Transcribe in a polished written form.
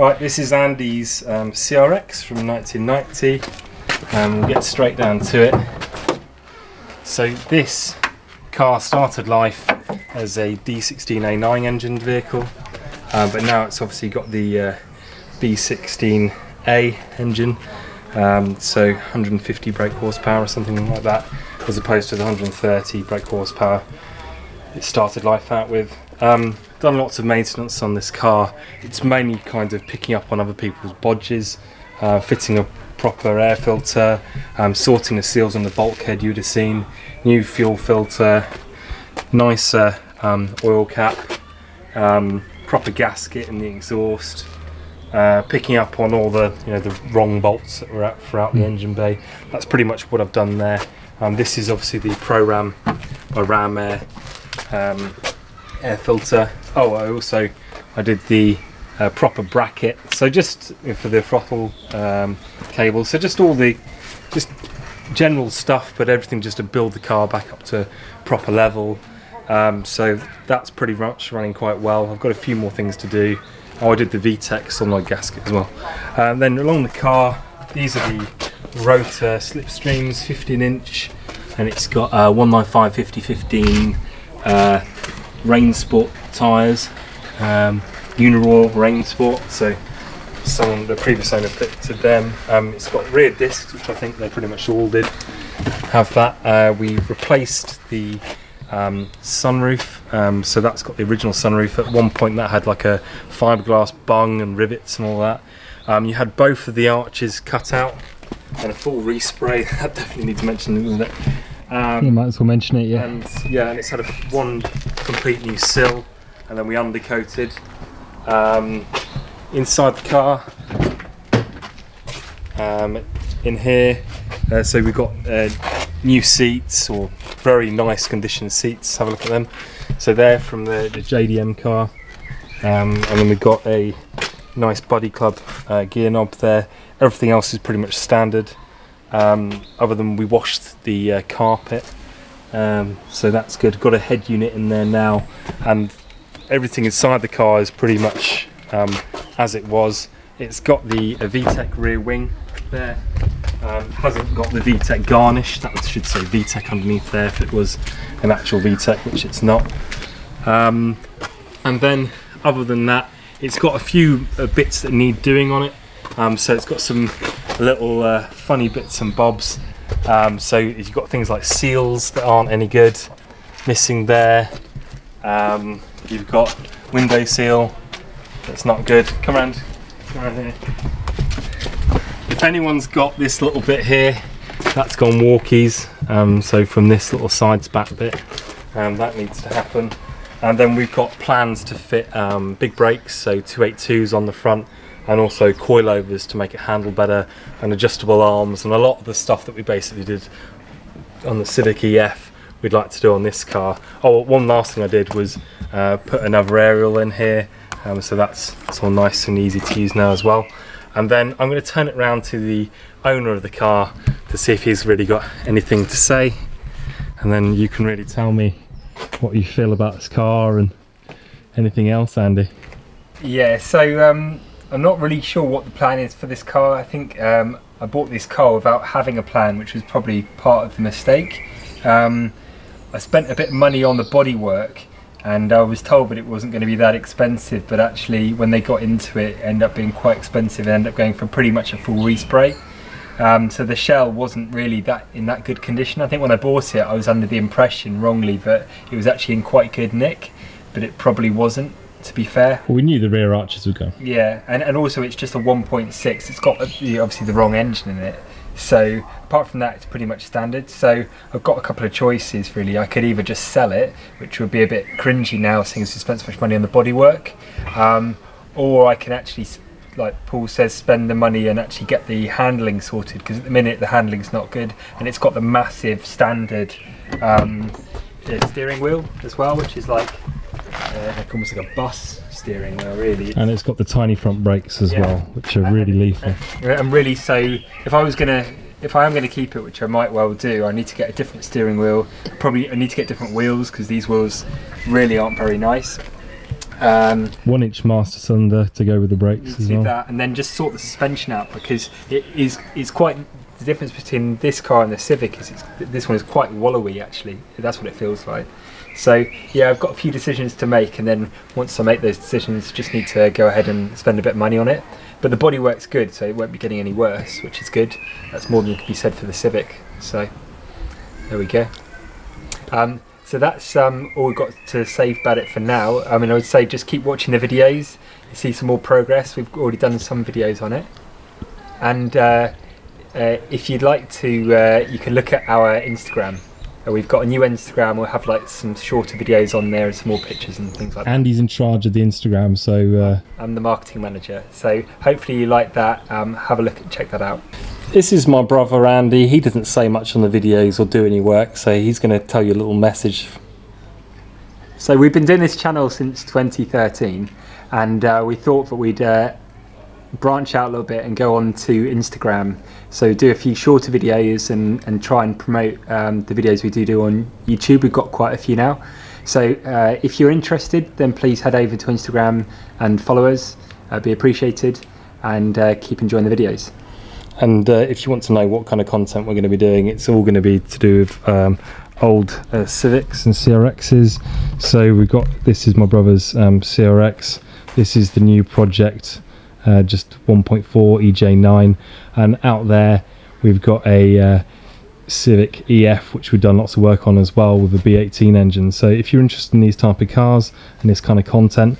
Right, this is Andy's CRX from 1990. We'll get straight down to it. So this car started life as a D16A 9-engined vehicle, but now it's obviously got the B16A engine, so 150 brake horsepower or something like that, as opposed to the 130 brake horsepower it started life out with. Done lots of maintenance on this car. It's mainly kind of picking up on other people's bodges, fitting a proper air filter, sorting the seals on the bulkhead you'd have seen, new fuel filter, nicer oil cap, proper gasket in the exhaust, picking up on all the the wrong bolts that were out throughout the engine bay. That's pretty much what I've done there. This is obviously the Pro Ram or Ram Air air filter. Oh, I did the proper bracket, so just for the throttle cable, so just all the general stuff, but everything just to build the car back up to proper level. So that's pretty much running quite well. I've got a few more things to do. I did the VTEC solenoid gasket as well. Then along the car, these are the rotor slipstreams, 15-inch, and it's got 195 50/15 Rain Sport tyres, Uniroyal Rain Sport, so the previous owner fitted them. It's got rear discs, which I think they pretty much all did have that. We replaced the sunroof, so that's got the original sunroof. At one point that had like a fiberglass bung and rivets and all that. You had both of the arches cut out and a full respray. That definitely needs mentioning, doesn't it? You might as well mention it, yeah. And it's had one complete new sill, and then we undercoated. Inside the car, in here, so we've got new seats, or very nice condition seats. Have a look at them. So they're from the JDM car, and then we've got a nice Buddy Club gear knob there. Everything else is pretty much standard, other than we washed the carpet, so that's good. Got a head unit in there now, and everything inside the car is pretty much as it was. It's got the VTEC rear wing there. Hasn't got the VTEC garnish. That should say VTEC underneath there if it was an actual VTEC, which it's not. And then other than that, it's got a few bits that need doing on it. So it's got some little funny bits and bobs. So you've got things like seals that aren't any good, missing there. You've got window seal that's not good. Come around here. If anyone's got this little bit here, that's gone walkies. So from this little sides back bit, that needs to happen. And then we've got plans to fit big brakes, so 282s on the front, and also coilovers to make it handle better, and adjustable arms, and a lot of the stuff that we basically did on the Civic EF we'd like to do on this car. Oh, one last thing I did was put another aerial in here, so that's all nice and easy to use now as well. And then I'm going to turn it around to the owner of the car to see if he's really got anything to say, and then you can really tell me what you feel about this car and anything else, Andy. Yeah, so I'm not really sure what the plan is for this car. I think I bought this car without having a plan, which was probably part of the mistake. I spent a bit of money on the bodywork, and I was told that it wasn't going to be that expensive, but actually when they got into it, it ended up being quite expensive. It ended up going for pretty much a full respray. So the shell wasn't really in that good condition. I think when I bought it, I was under the impression, wrongly, that it was actually in quite good nick, but it probably wasn't, to be fair. Well, we knew the rear arches would go. Yeah, and also it's just a 1.6. It's got obviously the wrong engine in it. So apart from that, it's pretty much standard. So I've got a couple of choices really. I could either just sell it, which would be a bit cringy now, seeing as we spent so much money on the bodywork, or I can actually, like Paul says, spend the money and actually get the handling sorted, because at the minute the handling's not good, and it's got the massive standard steering wheel as well, which is like almost like a bus steering wheel really. And it's got the tiny front brakes as well, which are really lethal. And really, so if I am going to keep it, which I might well do, I need to get a different steering wheel. Probably I need to get different wheels, because these wheels really aren't very nice. 1-inch master cylinder to go with the brakes as do well. that, and then just sort the suspension out, because it's quite, the difference between this car and the Civic is this one is quite wallowy actually. That's what it feels like. So yeah, I've got a few decisions to make, and then once I make those decisions, just need to go ahead and spend a bit of money on it. But the bodywork's good, so it won't be getting any worse, which is good. That's more than can be said for the Civic. So there we go. So that's all we've got to say about it for now. I mean, I would say just keep watching the videos. You see some more progress. We've already done some videos on it. And if you'd like to, you can look at our Instagram. We've got a new Instagram. We'll have like some shorter videos on there and some more pictures and things like that. Andy's in charge of the Instagram, so I'm the marketing manager. So hopefully you like that. Have a look and check that out. This is my brother Andy. He doesn't say much on the videos or do any work, so he's going to tell you a little message. So we've been doing this channel since 2013, and we thought that we'd branch out a little bit and go on to Instagram. So do a few shorter videos and try and promote the videos we do on YouTube. We've got quite a few now. So if you're interested, then please head over to Instagram and follow us. Be appreciated, and keep enjoying the videos. And if you want to know what kind of content we're going to be doing, it's all going to be to do with old Civics and CRXs. So we've got, this is my brother's CRX. This is the new project, just 1.4 EJ9, and out there we've got a Civic EF, which we've done lots of work on as well, with a B18 engine. So if you're interested in these type of cars and this kind of content,